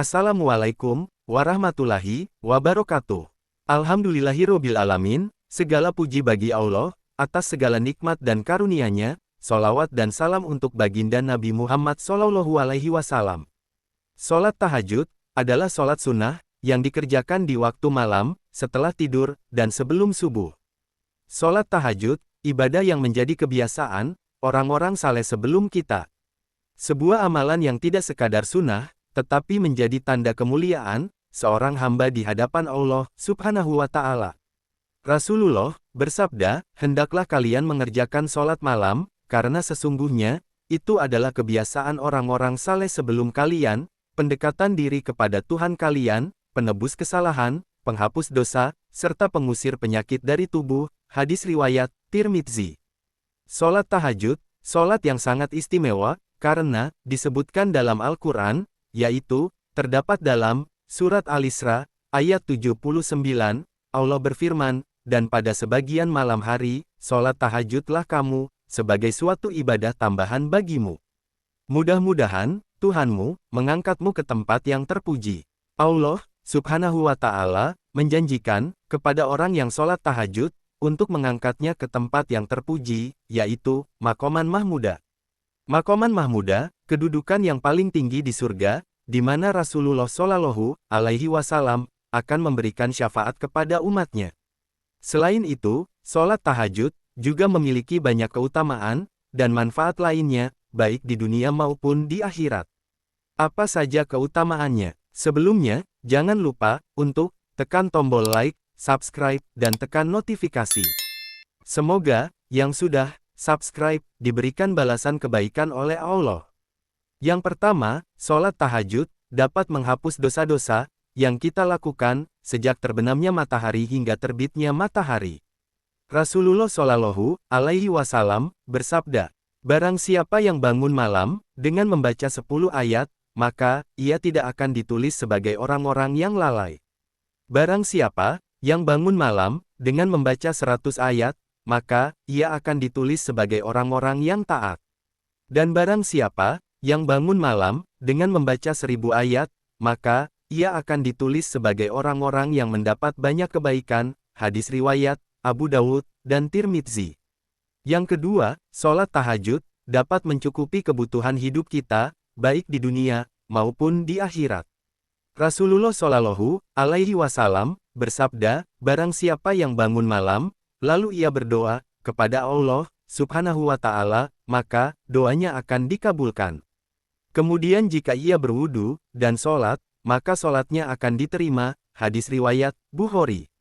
Assalamualaikum warahmatullahi wabarakatuh. Alhamdulillahirobbil alamin, segala puji bagi Allah, atas segala nikmat dan karunia-Nya, sholawat dan salam untuk baginda Nabi Muhammad SAW. Sholat tahajud adalah sholat sunnah yang dikerjakan di waktu malam, setelah tidur, dan sebelum subuh. Sholat tahajud, ibadah yang menjadi kebiasaan orang-orang saleh sebelum kita. Sebuah amalan yang tidak sekadar sunnah, tetapi menjadi tanda kemuliaan seorang hamba di hadapan Allah Subhanahu wa Ta'ala. Rasulullah bersabda, "Hendaklah kalian mengerjakan sholat malam, karena sesungguhnya itu adalah kebiasaan orang-orang saleh sebelum kalian, pendekatan diri kepada Tuhan kalian, penebus kesalahan, penghapus dosa, serta pengusir penyakit dari tubuh." Hadis riwayat Tirmidzi. Sholat tahajud, sholat yang sangat istimewa, karena disebutkan dalam Al-Quran, yaitu, terdapat dalam Surat Al-Isra, ayat 79, Allah berfirman, "Dan pada sebagian malam hari, sholat tahajudlah kamu, sebagai suatu ibadah tambahan bagimu." Mudah-mudahan, Tuhanmu, mengangkatmu ke tempat yang terpuji. Allah, Subhanahu wa Ta'ala, menjanjikan, kepada orang yang sholat tahajud, untuk mengangkatnya ke tempat yang terpuji, yaitu, Maqaman Mahmuda. Maqaman Mahmuda, kedudukan yang paling tinggi di surga, di mana Rasulullah Shallallahu Alaihi Wasallam akan memberikan syafaat kepada umatnya. Selain itu, sholat tahajud juga memiliki banyak keutamaan dan manfaat lainnya, baik di dunia maupun di akhirat. Apa saja keutamaannya? Sebelumnya, jangan lupa untuk tekan tombol like, subscribe, dan tekan notifikasi. Semoga yang sudah subscribe diberikan balasan kebaikan oleh Allah. Yang pertama, sholat tahajud dapat menghapus dosa-dosa yang kita lakukan sejak terbenamnya matahari hingga terbitnya matahari. Rasulullah Shallallahu Alaihi Wasallam bersabda, "Barang siapa yang bangun malam dengan membaca 10 ayat, maka ia tidak akan ditulis sebagai orang-orang yang lalai. Barang siapa yang bangun malam dengan membaca 100 ayat, maka ia akan ditulis sebagai orang-orang yang taat. Dan barang siapa yang bangun malam dengan membaca 1000 ayat, maka ia akan ditulis sebagai orang-orang yang mendapat banyak kebaikan." Hadis riwayat Abu Dawud dan Tirmidzi. Yang kedua, sholat tahajud dapat mencukupi kebutuhan hidup kita, baik di dunia maupun di akhirat. Rasulullah Shallallahu Alaihi Wasallam bersabda, "Barang siapa yang bangun malam, lalu ia berdoa kepada Allah Subhanahu wa Ta'ala, maka doanya akan dikabulkan. Kemudian jika ia berwudu dan sholat, maka sholatnya akan diterima." Hadis riwayat Bukhari.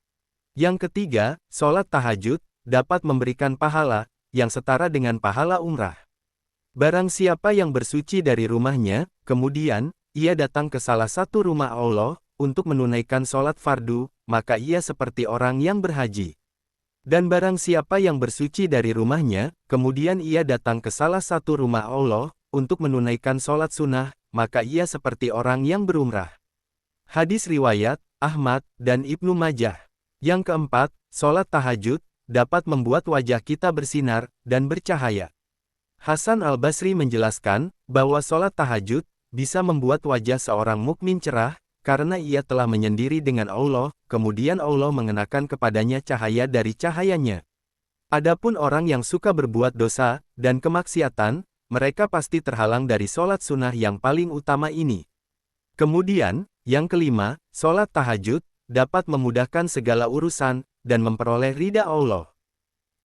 Yang ketiga, sholat tahajud dapat memberikan pahala yang setara dengan pahala umrah. Barang siapa yang bersuci dari rumahnya, kemudian ia datang ke salah satu rumah Allah untuk menunaikan sholat fardu, maka ia seperti orang yang berhaji. Dan barang siapa yang bersuci dari rumahnya, kemudian ia datang ke salah satu rumah Allah untuk menunaikan sholat sunnah, maka ia seperti orang yang berumrah. Hadis riwayat Ahmad dan Ibnu Majah. Yang keempat, sholat tahajud dapat membuat wajah kita bersinar dan bercahaya. Hasan Al-Basri menjelaskan bahwa sholat tahajud bisa membuat wajah seorang mukmin cerah, karena ia telah menyendiri dengan Allah, kemudian Allah mengenakan kepadanya cahaya dari cahayanya. Adapun orang yang suka berbuat dosa dan kemaksiatan, mereka pasti terhalang dari sholat sunnah yang paling utama ini. Kemudian, yang kelima, sholat tahajud dapat memudahkan segala urusan dan memperoleh ridha Allah.